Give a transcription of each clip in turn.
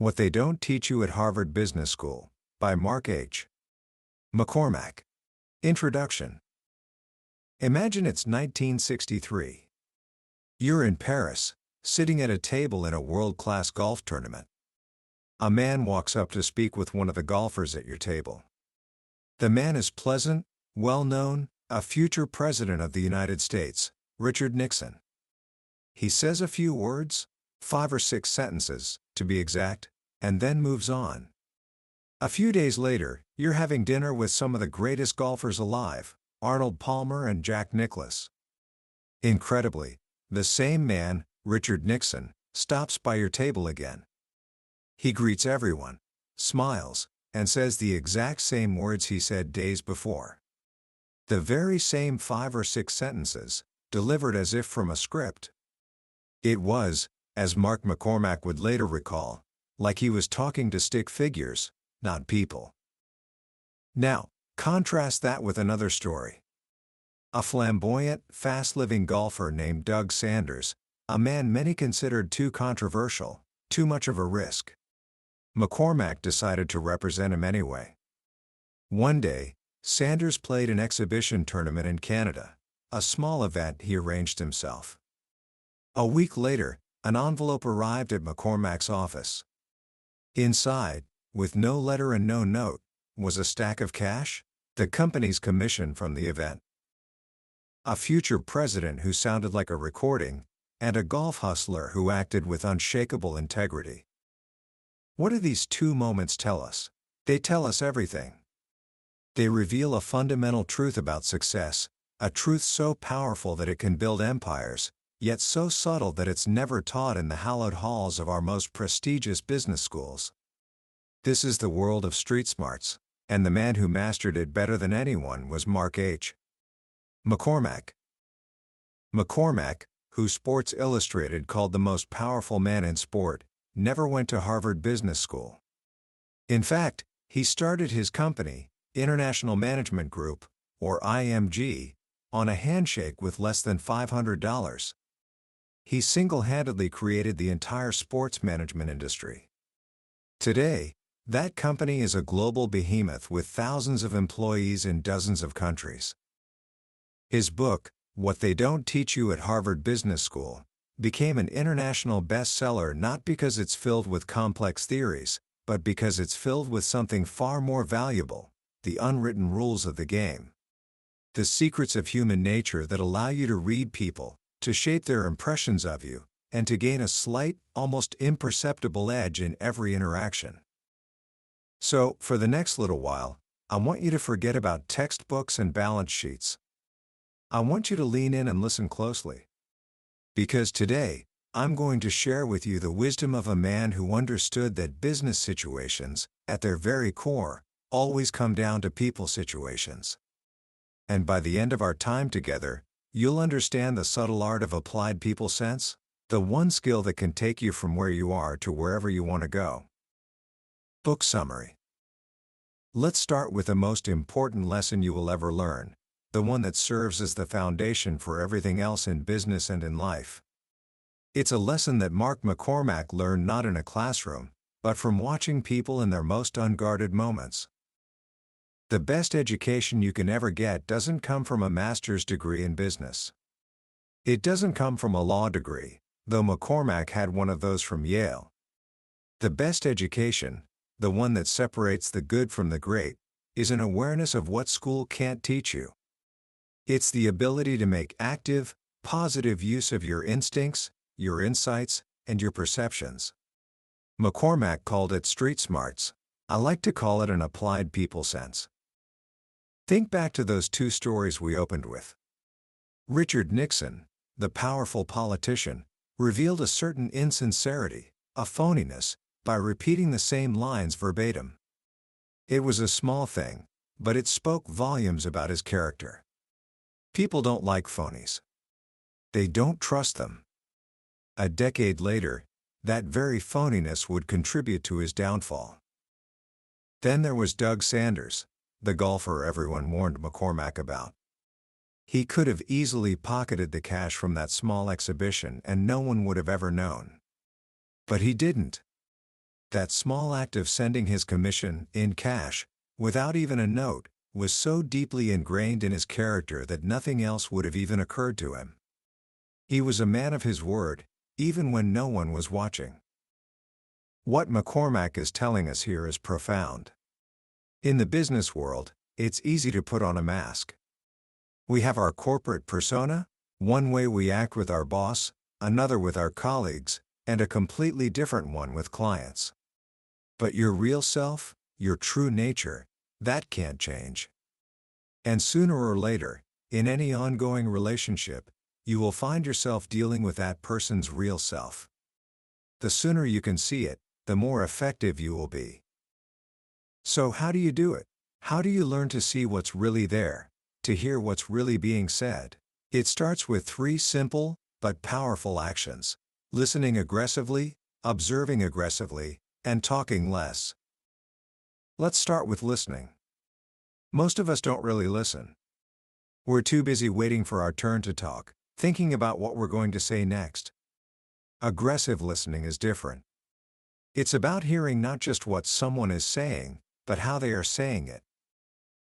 What They Don't Teach You at Harvard Business School, by Mark H. McCormack. Introduction. Imagine it's 1963. You're in Paris, sitting at a table in a world-class golf tournament. A man walks up to speak with one of the golfers at your table. The man is pleasant, well-known, a future president of the United States, Richard Nixon. He says a few words, 5 or 6 sentences, to be exact, and then moves on. A few days later, you're having dinner with some of the greatest golfers alive, Arnold Palmer and Jack Nicklaus. Incredibly, the same man, Richard Nixon, stops by your table again. He greets everyone, smiles, and says the exact same words he said days before. The very same 5 or 6 sentences, delivered as if from a script. It was, as Mark McCormack would later recall, like he was talking to stick figures, not people. Now, contrast that with another story. A flamboyant, fast-living golfer named Doug Sanders, a man many considered too controversial, too much of a risk. McCormack decided to represent him anyway. One day, Sanders played an exhibition tournament in Canada, a small event he arranged himself. A week later, an envelope arrived at McCormack's office. Inside, with no letter and no note, was a stack of cash, the company's commission from the event. A future president who sounded like a recording, and a golf hustler who acted with unshakable integrity. What do these two moments tell us? They tell us everything. They reveal a fundamental truth about success, a truth so powerful that it can build empires, yet so subtle that it's never taught in the hallowed halls of our most prestigious business schools. This is the world of street smarts, and the man who mastered it better than anyone was Mark H. McCormack. McCormack, who Sports Illustrated called the most powerful man in sport, never went to Harvard Business School. In fact, he started his company, International Management Group, or IMG, on a handshake with less than $500. He single-handedly created the entire sports management industry. Today, that company is a global behemoth with thousands of employees in dozens of countries. His book, What They Don't Teach You at Harvard Business School, became an international bestseller not because it's filled with complex theories, but because it's filled with something far more valuable, the unwritten rules of the game. The secrets of human nature that allow you to read people, to shape their impressions of you, and to gain a slight, almost imperceptible edge in every interaction. So, for the next little while, I want you to forget about textbooks and balance sheets. I want you to lean in and listen closely. Because today, I'm going to share with you the wisdom of a man who understood that business situations, at their very core, always come down to people situations. And by the end of our time together, you'll understand the subtle art of applied people sense, the one skill that can take you from where you are to wherever you want to go. Book summary. Let's start with the most important lesson you will ever learn, the one that serves as the foundation for everything else in business and in life. It's a lesson that Mark McCormack learned not in a classroom, but from watching people in their most unguarded moments. The best education you can ever get doesn't come from a master's degree in business. It doesn't come from a law degree, though McCormack had one of those from Yale. The best education, the one that separates the good from the great, is an awareness of what school can't teach you. It's the ability to make active, positive use of your instincts, your insights, and your perceptions. McCormack called it street smarts. I like to call it an applied people sense. Think back to those 2 stories we opened with. Richard Nixon, the powerful politician, revealed a certain insincerity, a phoniness, by repeating the same lines verbatim. It was a small thing, but it spoke volumes about his character. People don't like phonies. They don't trust them. A decade later, that very phoniness would contribute to his downfall. Then there was Doug Sanders, the golfer everyone warned McCormack about. He could have easily pocketed the cash from that small exhibition and no one would have ever known. But he didn't. That small act of sending his commission in cash, without even a note, was so deeply ingrained in his character that nothing else would have even occurred to him. He was a man of his word, even when no one was watching. What McCormack is telling us here is profound. In the business world, it's easy to put on a mask. We have our corporate persona, one way we act with our boss, another with our colleagues, and a completely different one with clients. But your real self, your true nature, that can't change. And sooner or later, in any ongoing relationship, you will find yourself dealing with that person's real self. The sooner you can see it, the more effective you will be. So how do you do it? How do you learn to see what's really there, to hear what's really being said? It starts with 3 simple, but powerful actions: listening aggressively, observing aggressively, and talking less. Let's start with listening. Most of us don't really listen. We're too busy waiting for our turn to talk, thinking about what we're going to say next. Aggressive listening is different. It's about hearing not just what someone is saying, but how they are saying it.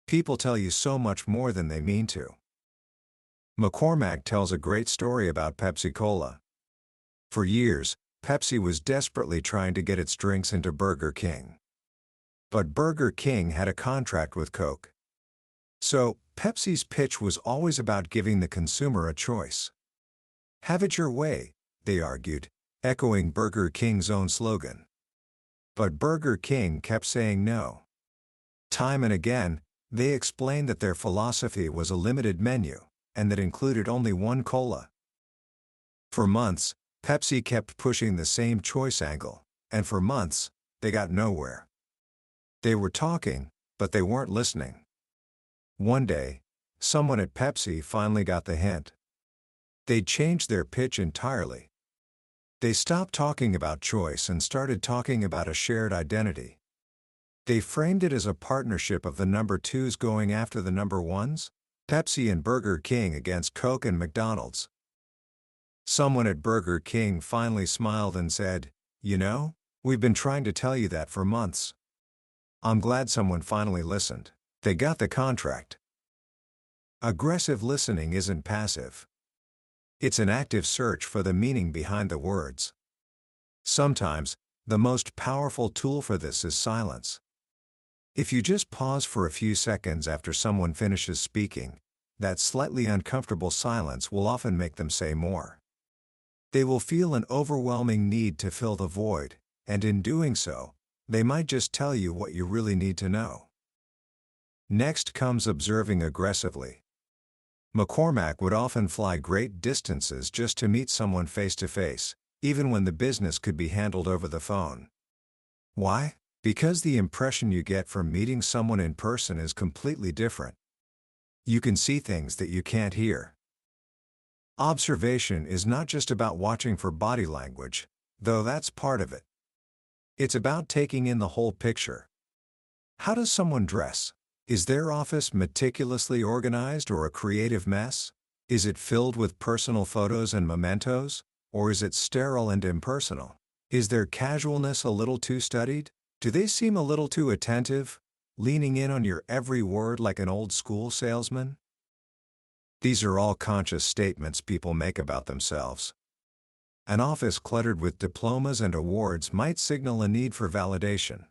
People tell you so much more than they mean to. McCormack tells a great story about Pepsi-Cola. For years, Pepsi was desperately trying to get its drinks into Burger King. But Burger King had a contract with Coke. So, Pepsi's pitch was always about giving the consumer a choice. Have it your way, they argued, echoing Burger King's own slogan. But Burger King kept saying no. Time and again, they explained that their philosophy was a limited menu, and that included only one cola. For months, Pepsi kept pushing the same choice angle, and for months, they got nowhere. They were talking, but they weren't listening. One day, someone at Pepsi finally got the hint. They changed their pitch entirely. They stopped talking about choice and started talking about a shared identity. They framed it as a partnership of the number 2s going after the number 1s, Pepsi and Burger King against Coke and McDonald's. Someone at Burger King finally smiled and said, "You know, we've been trying to tell you that for months." I'm glad someone finally listened. They got the contract. Aggressive listening isn't passive. It's an active search for the meaning behind the words. Sometimes, the most powerful tool for this is silence. If you just pause for a few seconds after someone finishes speaking, that slightly uncomfortable silence will often make them say more. They will feel an overwhelming need to fill the void, and in doing so, they might just tell you what you really need to know. Next comes observing aggressively. McCormack would often fly great distances just to meet someone face to face, even when the business could be handled over the phone. Why? Because the impression you get from meeting someone in person is completely different. You can see things that you can't hear. Observation is not just about watching for body language, though that's part of it. It's about taking in the whole picture. How does someone dress? Is their office meticulously organized or a creative mess? Is it filled with personal photos and mementos, or is it sterile and impersonal? Is their casualness a little too studied? Do they seem a little too attentive, leaning in on your every word like an old-school salesman? These are all conscious statements people make about themselves. An office cluttered with diplomas and awards might signal a need for validation.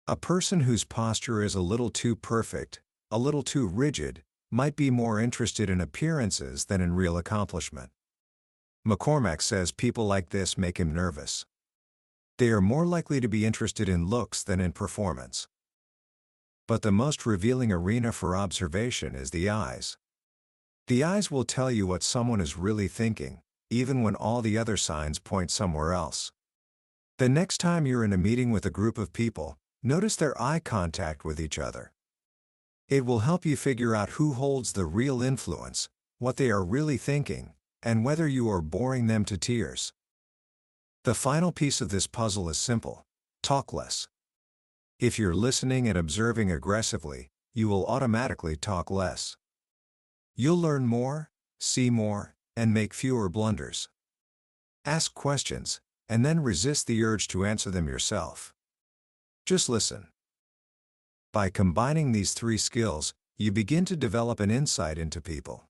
A person whose posture is a little too perfect, a little too rigid, might be more interested in appearances than in real accomplishment. McCormack says people like this make him nervous. They are more likely to be interested in looks than in performance. But the most revealing arena for observation is the eyes. The eyes will tell you what someone is really thinking, even when all the other signs point somewhere else. The next time you're in a meeting with a group of people, notice their eye contact with each other. It will help you figure out who holds the real influence, what they are really thinking, and whether you are boring them to tears. The final piece of this puzzle is simple: talk less. If you're listening and observing aggressively, you will automatically talk less. You'll learn more, see more, and make fewer blunders. Ask questions, and then resist the urge to answer them yourself. Just listen. By combining these three skills, you begin to develop an insight into people.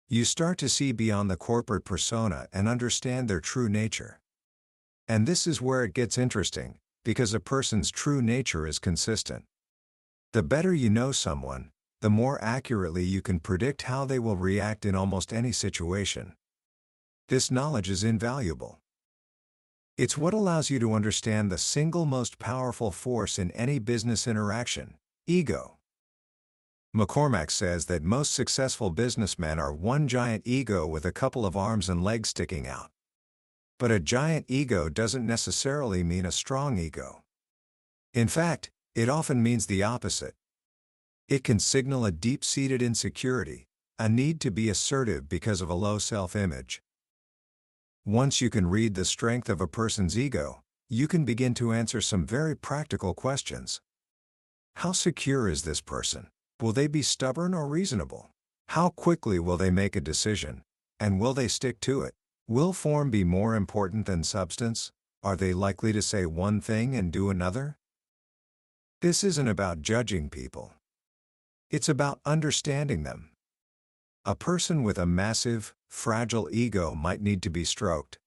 You start to see beyond the corporate persona and understand their true nature. And this is where it gets interesting, because a person's true nature is consistent. The better you know someone, the more accurately you can predict how they will react in almost any situation. This knowledge is invaluable. It's what allows you to understand the single most powerful force in any business interaction: ego. McCormack says that most successful businessmen are one giant ego with a couple of arms and legs sticking out. But a giant ego doesn't necessarily mean a strong ego. In fact, it often means the opposite. It can signal a deep-seated insecurity, a need to be assertive because of a low self-image. Once you can read the strength of a person's ego, you can begin to answer some very practical questions. How secure is this person? Will they be stubborn or reasonable? How quickly will they make a decision? And will they stick to it? Will form be more important than substance? Are they likely to say one thing and do another? This isn't about judging people. It's about understanding them. A person with a massive, fragile ego might need to be stroked.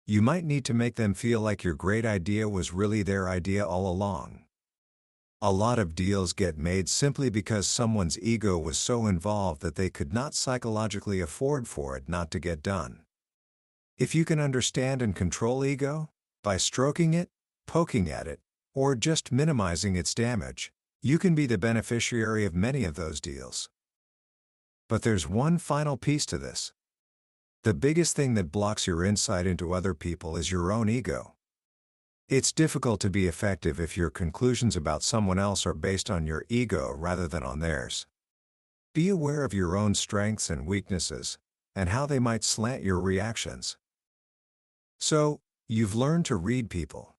You might need to make them feel like your great idea was really their idea all along. A lot of deals get made simply because someone's ego was so involved that they could not psychologically afford for it not to get done. If you can understand and control ego, by stroking it, poking at it, or just minimizing its damage, you can be the beneficiary of many of those deals. But there's one final piece to this. The biggest thing that blocks your insight into other people is your own ego. It's difficult to be effective if your conclusions about someone else are based on your ego rather than on theirs. Be aware of your own strengths and weaknesses, and how they might slant your reactions. So, you've learned to read people.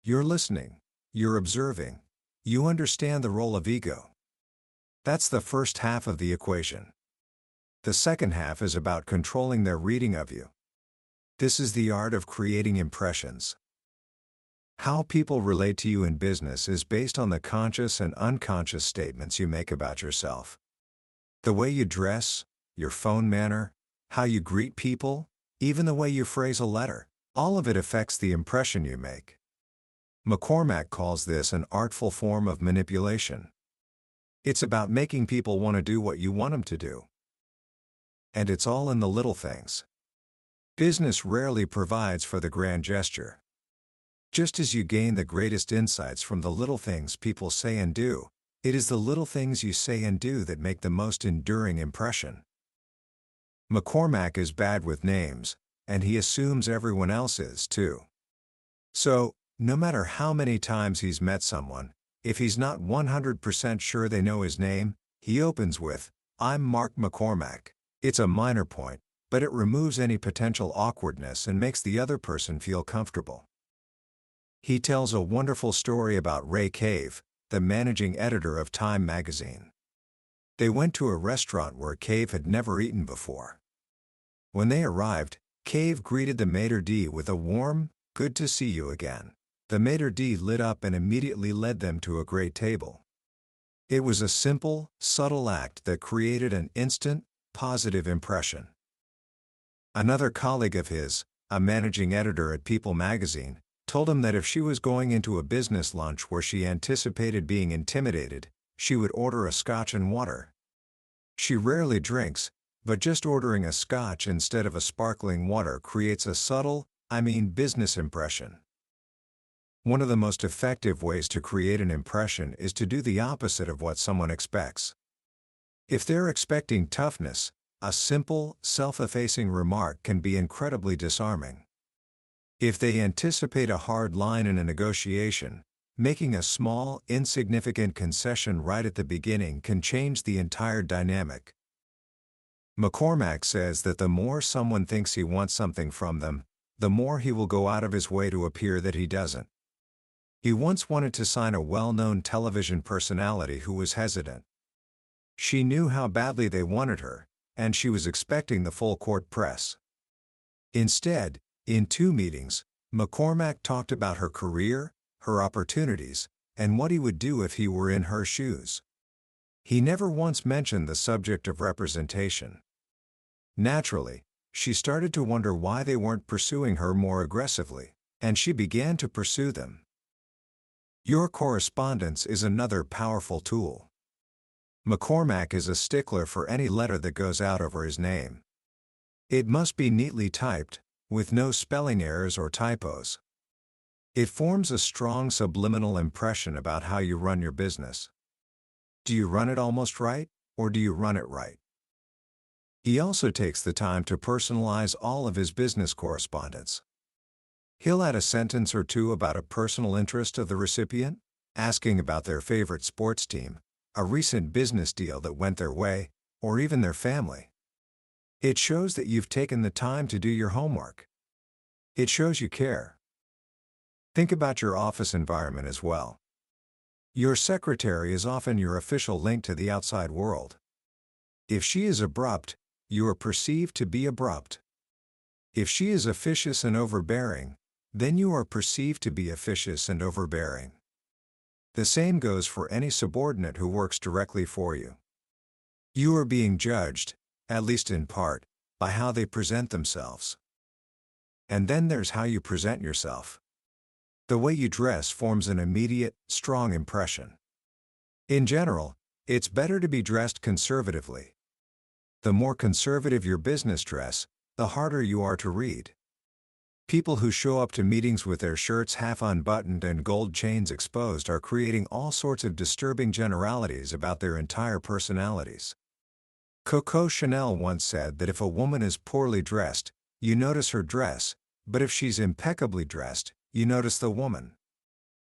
You're listening, you're observing, you understand the role of ego. That's the first half of the equation. The second half is about controlling their reading of you. This is the art of creating impressions. How people relate to you in business is based on the conscious and unconscious statements you make about yourself. The way you dress, your phone manner, how you greet people, even the way you phrase a letter, all of it affects the impression you make. McCormack calls this an artful form of manipulation. It's about making people want to do what you want them to do. And it's all in the little things. Business rarely provides for the grand gesture. Just as you gain the greatest insights from the little things people say and do, it is the little things you say and do that make the most enduring impression. McCormack is bad with names, and he assumes everyone else is too. So, no matter how many times he's met someone, if he's not 100% sure they know his name, he opens with, "I'm Mark McCormack." It's a minor point, but it removes any potential awkwardness and makes the other person feel comfortable. He tells a wonderful story about Ray Cave, the managing editor of Time magazine. They went to a restaurant where Cave had never eaten before. When they arrived, Cave greeted the maitre d' with a warm, "Good to see you again." The maitre d' lit up and immediately led them to a great table. It was a simple, subtle act that created an instant, positive impression. Another colleague of his, a managing editor at People magazine, told him that if she was going into a business lunch where she anticipated being intimidated, she would order a scotch and water. She rarely drinks, but just ordering a scotch instead of a sparkling water creates a subtle, business impression. One of the most effective ways to create an impression is to do the opposite of what someone expects. If they're expecting toughness, a simple, self-effacing remark can be incredibly disarming. If they anticipate a hard line in a negotiation, making a small, insignificant concession right at the beginning can change the entire dynamic. McCormack says that the more someone thinks he wants something from them, the more he will go out of his way to appear that he doesn't. He once wanted to sign a well-known television personality who was hesitant. She knew how badly they wanted her, and she was expecting the full court press. Instead, In 2 meetings, McCormack talked about her career, her opportunities, and what he would do if he were in her shoes. He never once mentioned the subject of representation. Naturally, she started to wonder why they weren't pursuing her more aggressively, and she began to pursue them. Your correspondence is another powerful tool. McCormack is a stickler for any letter that goes out over his name. It must be neatly typed, with no spelling errors or typos. It forms a strong subliminal impression about how you run your business. Do you run it almost right, or do you run it right? He also takes the time to personalize all of his business correspondence. He'll add a sentence or two about a personal interest of the recipient, asking about their favorite sports team, a recent business deal that went their way, or even their family. It shows that you've taken the time to do your homework. It shows you care. Think about your office environment as well. Your secretary is often your official link to the outside world. If she is abrupt, you are perceived to be abrupt. If she is officious and overbearing, then you are perceived to be officious and overbearing. The same goes for any subordinate who works directly for you. You are being judged, at least in part, by how they present themselves. And then there's how you present yourself. The way you dress forms an immediate, strong impression. In general, it's better to be dressed conservatively. The more conservative your business dress, the harder you are to read. People who show up to meetings with their shirts half unbuttoned and gold chains exposed are creating all sorts of disturbing generalities about their entire personalities. Coco Chanel once said that if a woman is poorly dressed, you notice her dress, but if she's impeccably dressed, you notice the woman.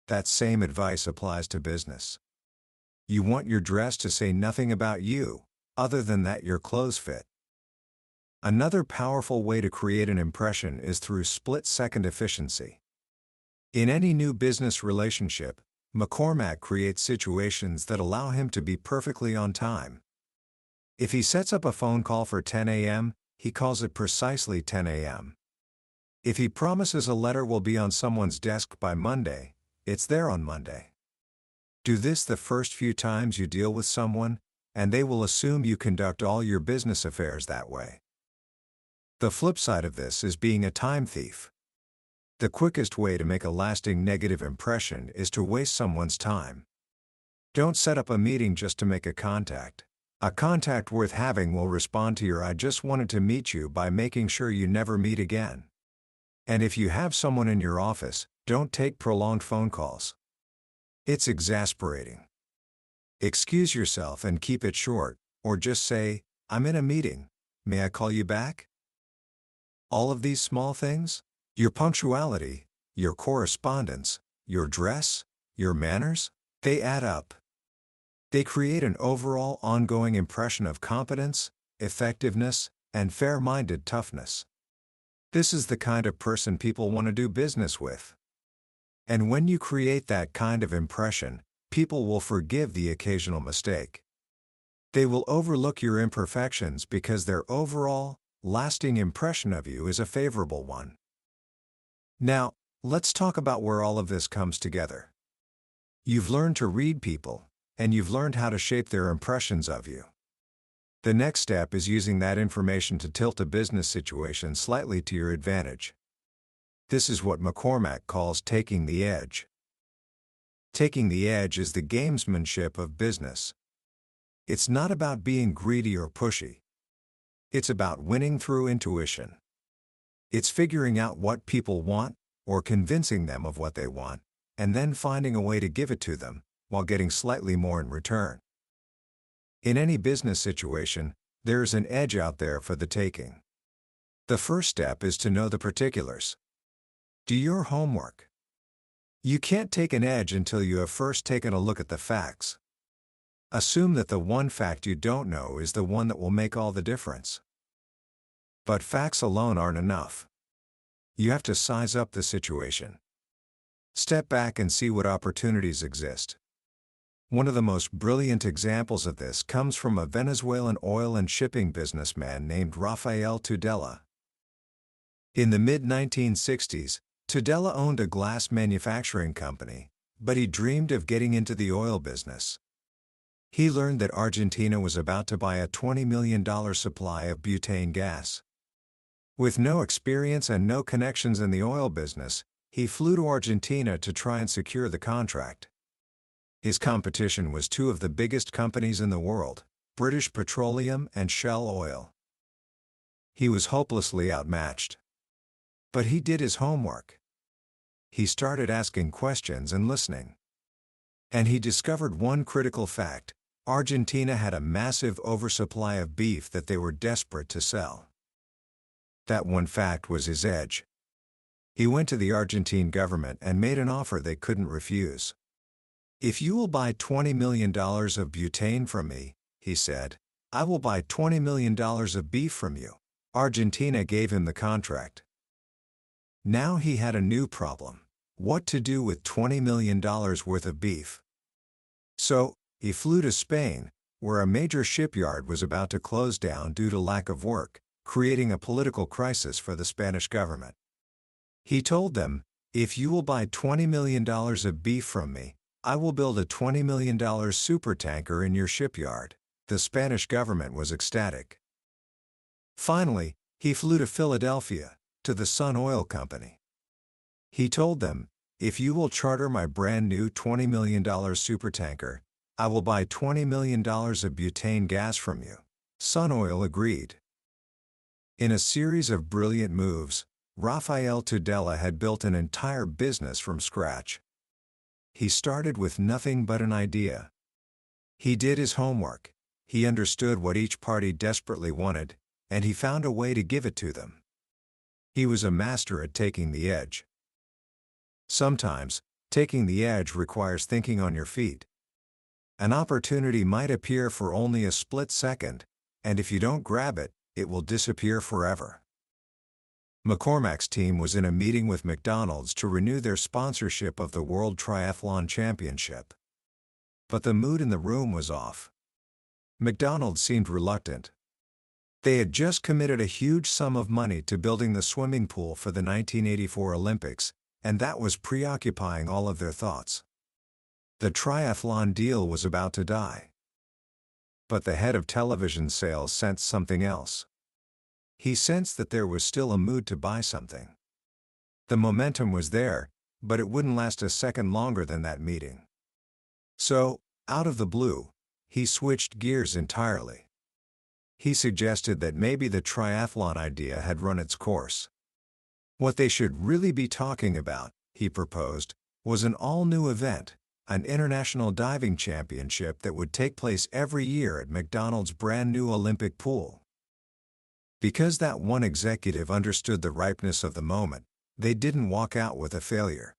That same advice applies to business. You want your dress to say nothing about you, other than that your clothes fit. Another powerful way to create an impression is through split-second efficiency. In any new business relationship, McCormack creates situations that allow him to be perfectly on time. If he sets up a phone call for 10 a.m., he calls it precisely 10 a.m. If he promises a letter will be on someone's desk by Monday, it's there on Monday. Do this the first few times you deal with someone, and they will assume you conduct all your business affairs that way. The flip side of this is being a time thief. The quickest way to make a lasting negative impression is to waste someone's time. Don't set up a meeting just to make a contact. A contact worth having will respond to your "I just wanted to meet you" by making sure you never meet again. And if you have someone in your office, don't take prolonged phone calls. It's exasperating. Excuse yourself and keep it short, or just say, "I'm in a meeting. May I call you back?" All of these small things, your punctuality, your correspondence, your dress, your manners, they add up. They create an overall ongoing impression of competence, effectiveness, and fair-minded toughness. This is the kind of person people want to do business with. And when you create that kind of impression, people will forgive the occasional mistake. They will overlook your imperfections because their overall, lasting impression of you is a favorable one. Now, let's talk about where all of this comes together. You've learned to read people, and you've learned how to shape their impressions of you. The next step is using that information to tilt a business situation slightly to your advantage. This is what McCormack calls taking the edge. Taking the edge is the gamesmanship of business. It's not about being greedy or pushy. It's about winning through intuition. It's figuring out what people want, or convincing them of what they want, and then finding a way to give it to them, while getting slightly more in return. In any business situation, there's an edge out there for the taking. The first step is to know the particulars. Do your homework. You can't take an edge until you have first taken a look at the facts. Assume that the one fact you don't know is the one that will make all the difference. But facts alone aren't enough. You have to size up the situation. Step back and see what opportunities exist. One of the most brilliant examples of this comes from a Venezuelan oil and shipping businessman named Rafael Tudela. In the mid-1960s, Tudela owned a glass manufacturing company, but he dreamed of getting into the oil business. He learned that Argentina was about to buy a $20 million supply of butane gas. With no experience and no connections in the oil business, he flew to Argentina to try and secure the contract. His competition was two of the biggest companies in the world, British Petroleum and Shell Oil. He was hopelessly outmatched. But he did his homework. He started asking questions and listening. And he discovered one critical fact: Argentina had a massive oversupply of beef that they were desperate to sell. That one fact was his edge. He went to the Argentine government and made an offer they couldn't refuse. "If you will buy $20 million of butane from me," he said, "I will buy $20 million of beef from you." Argentina gave him the contract. Now he had a new problem: what to do with $20 million worth of beef. So, he flew to Spain, where a major shipyard was about to close down due to lack of work, creating a political crisis for the Spanish government. He told them, "If you will buy $20 million of beef from me, I will build a $20 million supertanker in your shipyard." The Spanish government was ecstatic. Finally, he flew to Philadelphia, to the Sun Oil Company. He told them, "If you will charter my brand new $20 million supertanker, I will buy $20 million of butane gas from you." Sun Oil agreed. In a series of brilliant moves, Rafael Tudela had built an entire business from scratch. He started with nothing but an idea. He did his homework, he understood what each party desperately wanted, and he found a way to give it to them. He was a master at taking the edge. Sometimes, taking the edge requires thinking on your feet. An opportunity might appear for only a split second, and if you don't grab it, it will disappear forever. McCormack's team was in a meeting with McDonald's to renew their sponsorship of the World Triathlon Championship. But the mood in the room was off. McDonald's seemed reluctant. They had just committed a huge sum of money to building the swimming pool for the 1984 Olympics, and that was preoccupying all of their thoughts. The triathlon deal was about to die. But the head of television sales sensed something else. He sensed that there was still a mood to buy something. The momentum was there, but it wouldn't last a second longer than that meeting. So, out of the blue, he switched gears entirely. He suggested that maybe the triathlon idea had run its course. What they should really be talking about, he proposed, was an all-new event, an international diving championship that would take place every year at McDonald's brand new Olympic pool. Because that one executive understood the ripeness of the moment, they didn't walk out with a failure.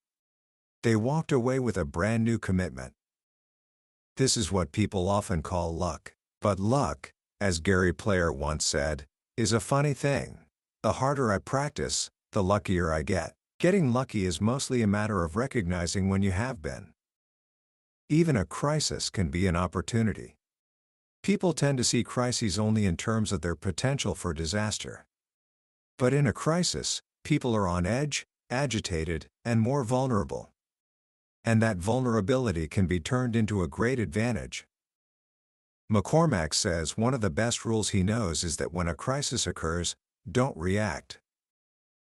They walked away with a brand new commitment. This is what people often call luck. But luck, as Gary Player once said, is a funny thing. The harder I practice, the luckier I get. Getting lucky is mostly a matter of recognizing when you have been. Even a crisis can be an opportunity. People tend to see crises only in terms of their potential for disaster. But in a crisis, people are on edge, agitated, and more vulnerable. And that vulnerability can be turned into a great advantage. McCormack says one of the best rules he knows is that when a crisis occurs, don't react.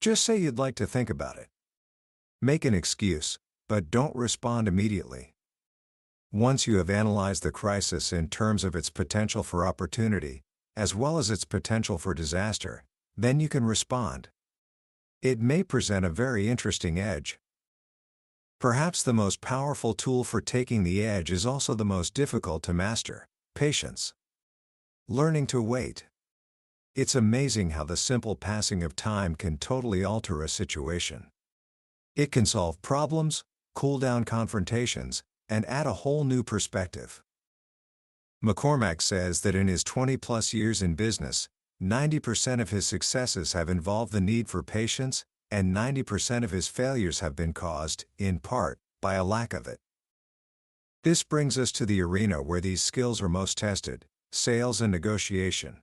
Just say you'd like to think about it. Make an excuse, but don't respond immediately. Once you have analyzed the crisis in terms of its potential for opportunity, as well as its potential for disaster, then you can respond. It may present a very interesting edge. Perhaps the most powerful tool for taking the edge is also the most difficult to master: patience. Learning to wait. It's amazing how the simple passing of time can totally alter a situation. It can solve problems, cool down confrontations, and add a whole new perspective. McCormack says that in his 20-plus years in business, 90% of his successes have involved the need for patience, and 90% of his failures have been caused, in part, by a lack of it. This brings us to the arena where these skills are most tested: sales and negotiation.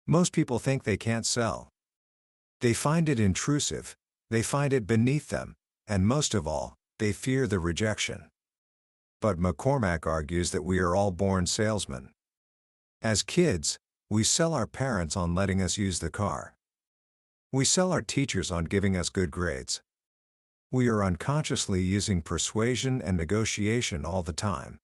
Most people think they can't sell. They find it intrusive, they find it beneath them, and most of all, they fear the rejection. But McCormack argues that we are all born salesmen. As kids, we sell our parents on letting us use the car. We sell our teachers on giving us good grades. We are unconsciously using persuasion and negotiation all the time.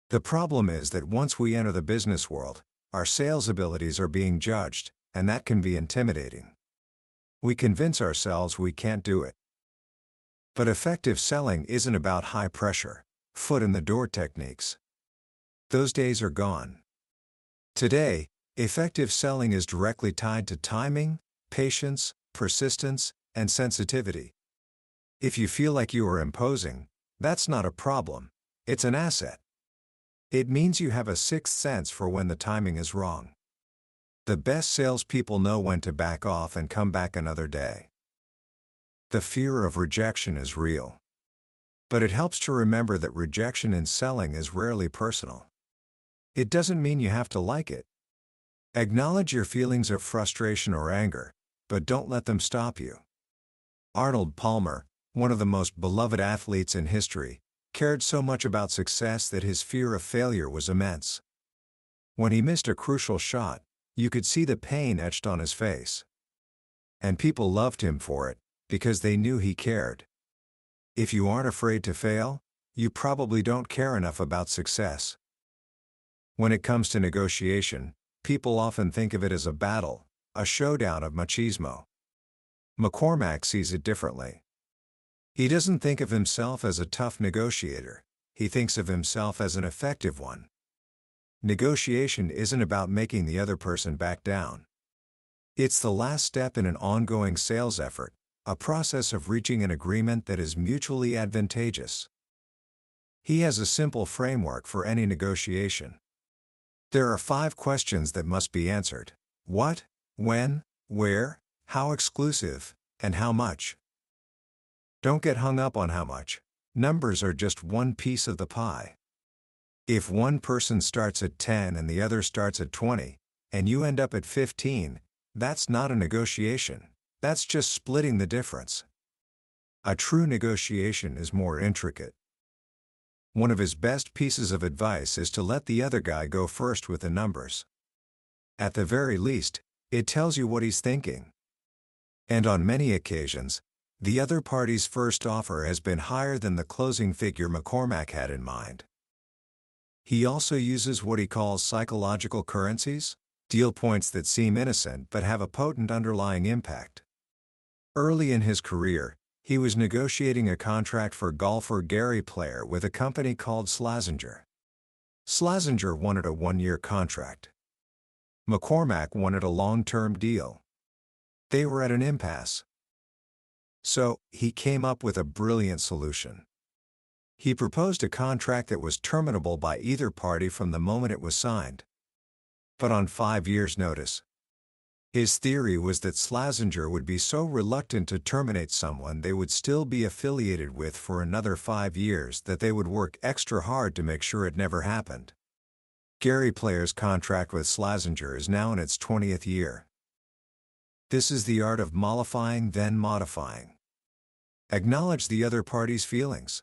The problem is that once we enter the business world, our sales abilities are being judged, and that can be intimidating. We convince ourselves we can't do it. But effective selling isn't about high pressure, foot in the door techniques. Those days are gone. Today, effective selling is directly tied to timing, patience, persistence, and sensitivity. If you feel like you are imposing, that's not a problem, it's an asset. It means you have a sixth sense for when the timing is wrong. The best salespeople know when to back off and come back another day. The fear of rejection is real. But it helps to remember that rejection in selling is rarely personal. It doesn't mean you have to like it. Acknowledge your feelings of frustration or anger, but don't let them stop you. Arnold Palmer, one of the most beloved athletes in history, cared so much about success that his fear of failure was immense. When he missed a crucial shot, you could see the pain etched on his face. And people loved him for it, because they knew he cared. If you aren't afraid to fail, you probably don't care enough about success. When it comes to negotiation, people often think of it as a battle, a showdown of machismo. McCormack sees it differently. He doesn't think of himself as a tough negotiator, he thinks of himself as an effective one. Negotiation isn't about making the other person back down. It's the last step in an ongoing sales effort, a process of reaching an agreement that is mutually advantageous. He has a simple framework for any negotiation. There are 5 questions that must be answered: what, when, where, how exclusive, and how much. Don't get hung up on how much. Numbers are just one piece of the pie. If one person starts at 10 and the other starts at 20, and you end up at 15, that's not a negotiation, that's just splitting the difference. A true negotiation is more intricate. One of his best pieces of advice is to let the other guy go first with the numbers. At the very least, it tells you what he's thinking. And on many occasions, the other party's first offer has been higher than the closing figure McCormack had in mind. He also uses what he calls psychological currencies, deal points that seem innocent but have a potent underlying impact. Early in his career, he was negotiating a contract for golfer Gary Player with a company called Slazenger. Slazenger wanted a 1-year contract. McCormack wanted a long-term deal. They were at an impasse. So, he came up with a brilliant solution. He proposed a contract that was terminable by either party from the moment it was signed. But on 5 years' notice. His theory was that Slazenger would be so reluctant to terminate someone they would still be affiliated with for another 5 years that they would work extra hard to make sure it never happened. Gary Player's contract with Slazenger is now in its 20th year. This is the art of mollifying then modifying. Acknowledge the other party's feelings.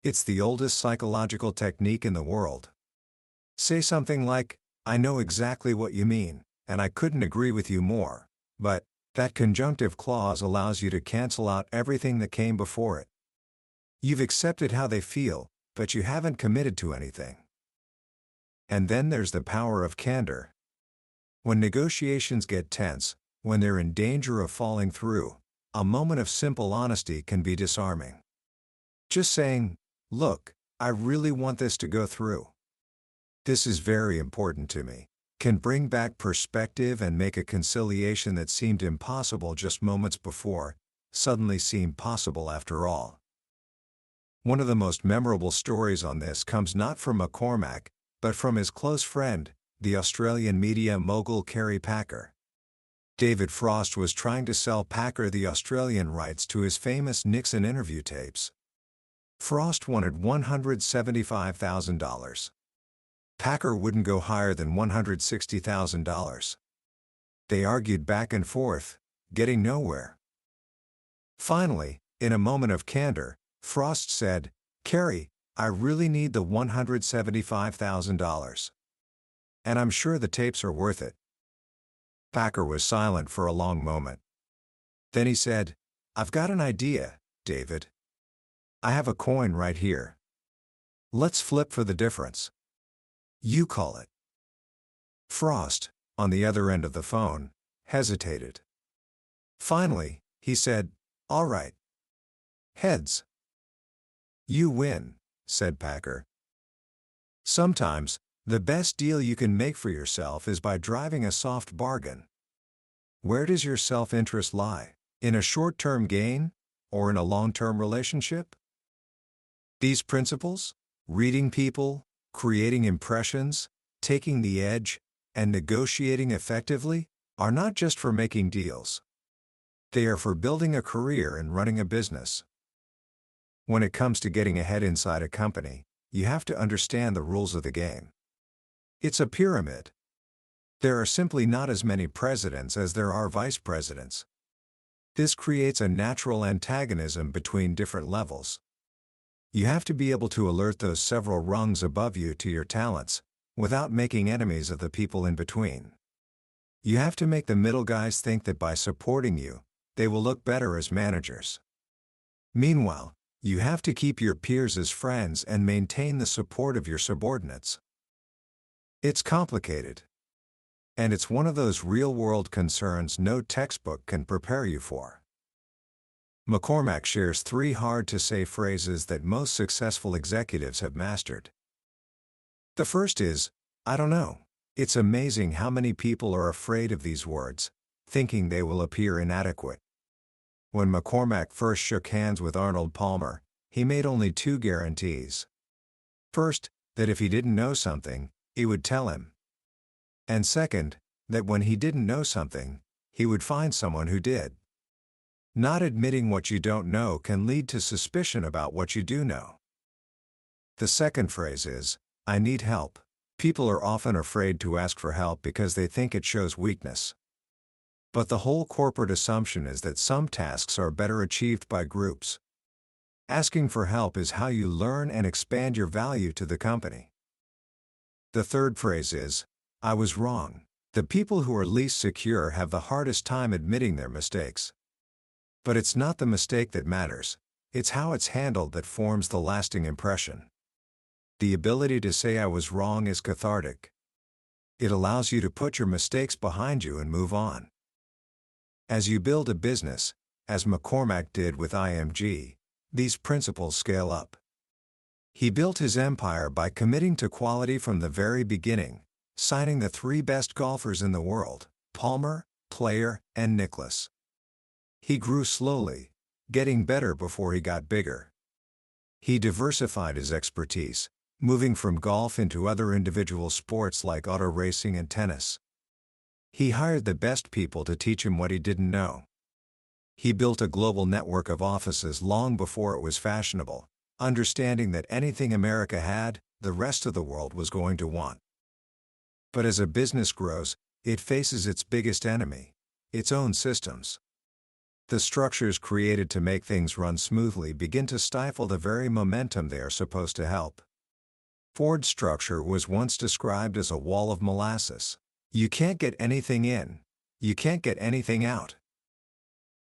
It's the oldest psychological technique in the world. Say something like, "I know exactly what you mean, and I couldn't agree with you more, but," that conjunctive clause allows you to cancel out everything that came before it. You've accepted how they feel, but you haven't committed to anything. And then there's the power of candor. When negotiations get tense, when they're in danger of falling through, a moment of simple honesty can be disarming. Just saying, "Look, I really want this to go through. This is very important to me," can bring back perspective and make a conciliation that seemed impossible just moments before, suddenly seem possible after all. One of the most memorable stories on this comes not from McCormack, but from his close friend, the Australian media mogul Kerry Packer. David Frost was trying to sell Packer the Australian rights to his famous Nixon interview tapes. Frost wanted $175,000. Packer wouldn't go higher than $160,000. They argued back and forth, getting nowhere. Finally, in a moment of candor, Frost said, "Carrie, I really need the $175,000. And I'm sure the tapes are worth it." Packer was silent for a long moment. Then he said, "I've got an idea, David. I have a coin right here. Let's flip for the difference. You call it." Frost, on the other end of the phone, hesitated. Finally, he said, "All right. Heads." "You win," said Packer. Sometimes, the best deal you can make for yourself is by driving a soft bargain. Where does your self-interest lie? In a short-term gain, or in a long-term relationship? These principles, reading people, creating impressions, taking the edge, and negotiating effectively, are not just for making deals. They are for building a career and running a business. When it comes to getting ahead inside a company, you have to understand the rules of the game. It's a pyramid. There are simply not as many presidents as there are vice presidents. This creates a natural antagonism between different levels. You have to be able to alert those several rungs above you to your talents, without making enemies of the people in between. You have to make the middle guys think that by supporting you, they will look better as managers. Meanwhile, you have to keep your peers as friends and maintain the support of your subordinates. It's complicated. And it's one of those real-world concerns no textbook can prepare you for. McCormack shares 3 hard-to-say phrases that most successful executives have mastered. The first is, "I don't know." It's amazing how many people are afraid of these words, thinking they will appear inadequate. When McCormack first shook hands with Arnold Palmer, he made only 2 guarantees. First, that if he didn't know something, he would tell him. And second, that when he didn't know something, he would find someone who did. Not admitting what you don't know can lead to suspicion about what you do know. The second phrase is, "I need help." People are often afraid to ask for help because they think it shows weakness. But the whole corporate assumption is that some tasks are better achieved by groups. Asking for help is how you learn and expand your value to the company. The third phrase is, "I was wrong." The people who are least secure have the hardest time admitting their mistakes. But it's not the mistake that matters, it's how it's handled that forms the lasting impression. The ability to say "I was wrong" is cathartic. It allows you to put your mistakes behind you and move on. As you build a business, as McCormack did with IMG, these principles scale up. He built his empire by committing to quality from the very beginning, signing the 3 best golfers in the world, Palmer, Player, and Nicklaus. He grew slowly, getting better before he got bigger. He diversified his expertise, moving from golf into other individual sports like auto racing and tennis. He hired the best people to teach him what he didn't know. He built a global network of offices long before it was fashionable, understanding that anything America had, the rest of the world was going to want. But as a business grows, it faces its biggest enemy, its own systems. The structures created to make things run smoothly begin to stifle the very momentum they are supposed to help. Ford's structure was once described as a wall of molasses. You can't get anything in. You can't get anything out.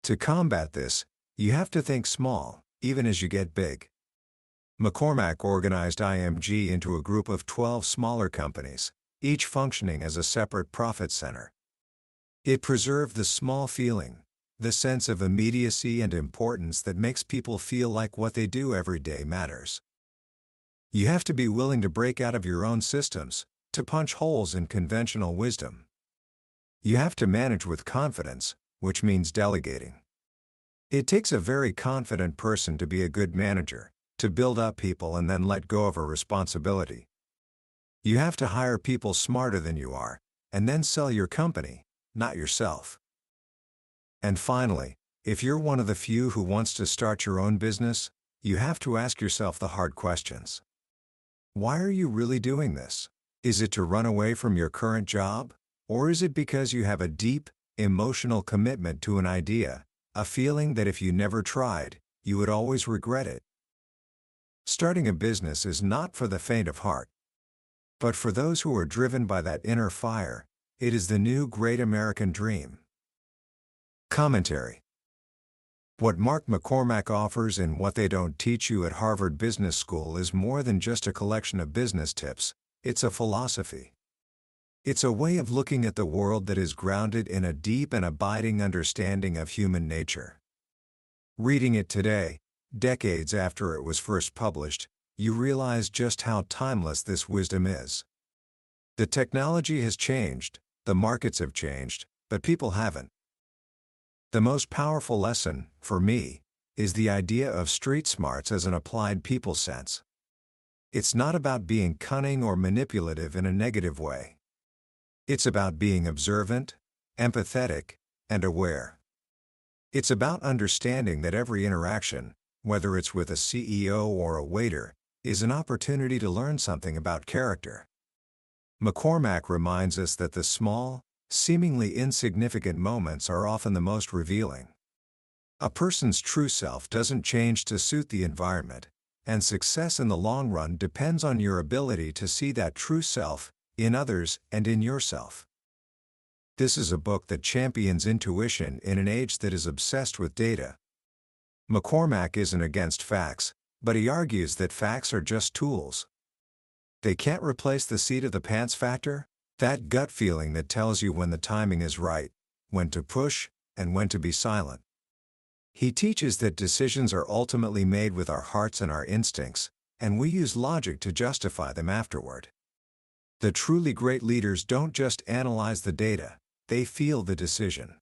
To combat this, you have to think small, even as you get big. McCormack organized IMG into a group of 12 smaller companies, each functioning as a separate profit center. It preserved the small feeling, the sense of immediacy and importance that makes people feel like what they do every day matters. You have to be willing to break out of your own systems, to punch holes in conventional wisdom. You have to manage with confidence, which means delegating. It takes a very confident person to be a good manager, to build up people and then let go of a responsibility. You have to hire people smarter than you are, and then sell your company, not yourself. And finally, if you're one of the few who wants to start your own business, you have to ask yourself the hard questions. Why are you really doing this? Is it to run away from your current job? Or is it because you have a deep, emotional commitment to an idea, a feeling that if you never tried, you would always regret it. Starting a business is not for the faint of heart. But for those who are driven by that inner fire, it is the new great American dream. Commentary. What Mark McCormack offers in What They Don't Teach You at Harvard Business School is more than just a collection of business tips, it's a philosophy. It's a way of looking at the world that is grounded in a deep and abiding understanding of human nature. Reading it today, decades after it was first published, you realize just how timeless this wisdom is. The technology has changed, the markets have changed, but people haven't. The most powerful lesson, for me, is the idea of street smarts as an applied people sense. It's not about being cunning or manipulative in a negative way. It's about being observant, empathetic, and aware. It's about understanding that every interaction, whether it's with a CEO or a waiter, is an opportunity to learn something about character. McCormack reminds us that the small, seemingly insignificant moments are often the most revealing. A person's true self doesn't change to suit the environment, and success in the long run depends on your ability to see that true self in others and in yourself. This is a book that champions intuition in an age that is obsessed with data. McCormack isn't against facts, but he argues that facts are just tools. They can't replace the seat of the pants factor, that gut feeling that tells you when the timing is right, when to push, and when to be silent. He teaches that decisions are ultimately made with our hearts and our instincts, and we use logic to justify them afterward. The truly great leaders don't just analyze the data, they feel the decision.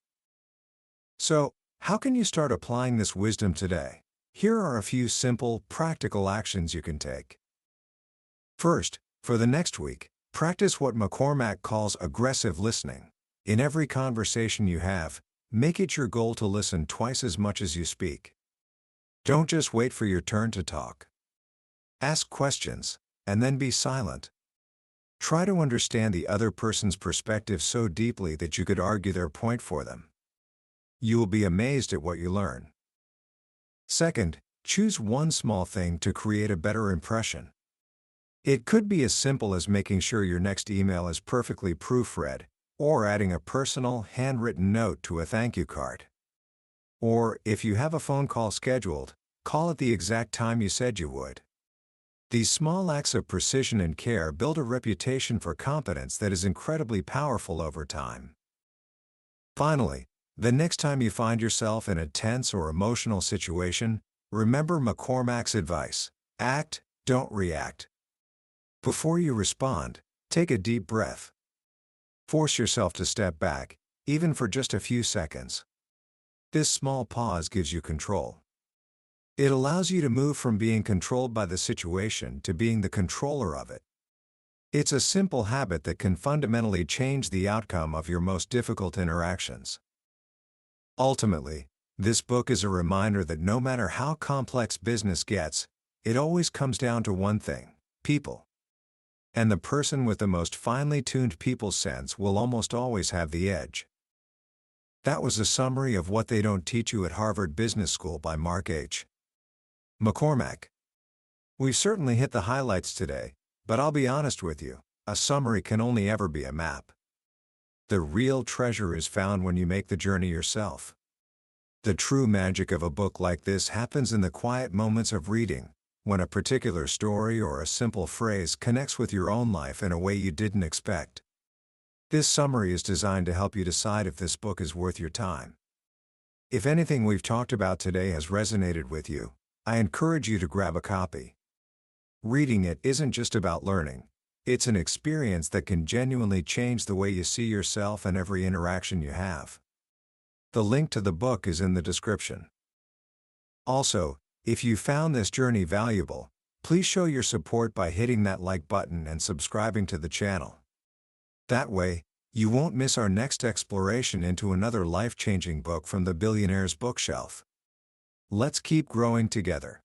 So, how can you start applying this wisdom today? Here are a few simple, practical actions you can take. First, for the next week, practice what McCormack calls aggressive listening. In every conversation you have, make it your goal to listen twice as much as you speak. Don't just wait for your turn to talk. Ask questions, and then be silent. Try to understand the other person's perspective so deeply that you could argue their point for them. You will be amazed at what you learn. Second, choose one small thing to create a better impression. It could be as simple as making sure your next email is perfectly proofread, or adding a personal, handwritten note to a thank you card. Or, if you have a phone call scheduled, call at the exact time you said you would. These small acts of precision and care build a reputation for competence that is incredibly powerful over time. Finally, the next time you find yourself in a tense or emotional situation, remember McCormack's advice: act, don't react. Before you respond, take a deep breath. Force yourself to step back, even for just a few seconds. This small pause gives you control. It allows you to move from being controlled by the situation to being the controller of it. It's a simple habit that can fundamentally change the outcome of your most difficult interactions. Ultimately, this book is a reminder that no matter how complex business gets, it always comes down to one thing: people. And the person with the most finely tuned people sense will almost always have the edge. That was a summary of What They Don't Teach You at Harvard Business School by Mark H. McCormack. We've certainly hit the highlights today, but I'll be honest with you, a summary can only ever be a map. The real treasure is found when you make the journey yourself. The true magic of a book like this happens in the quiet moments of reading, when a particular story or a simple phrase connects with your own life in a way you didn't expect. This summary is designed to help you decide if this book is worth your time. If anything we've talked about today has resonated with you, I encourage you to grab a copy. Reading it isn't just about learning, it's an experience that can genuinely change the way you see yourself and every interaction you have. The link to the book is in the description. Also, if you found this journey valuable, please show your support by hitting that like button and subscribing to the channel. That way, you won't miss our next exploration into another life-changing book from the billionaire's bookshelf. Let's keep growing together.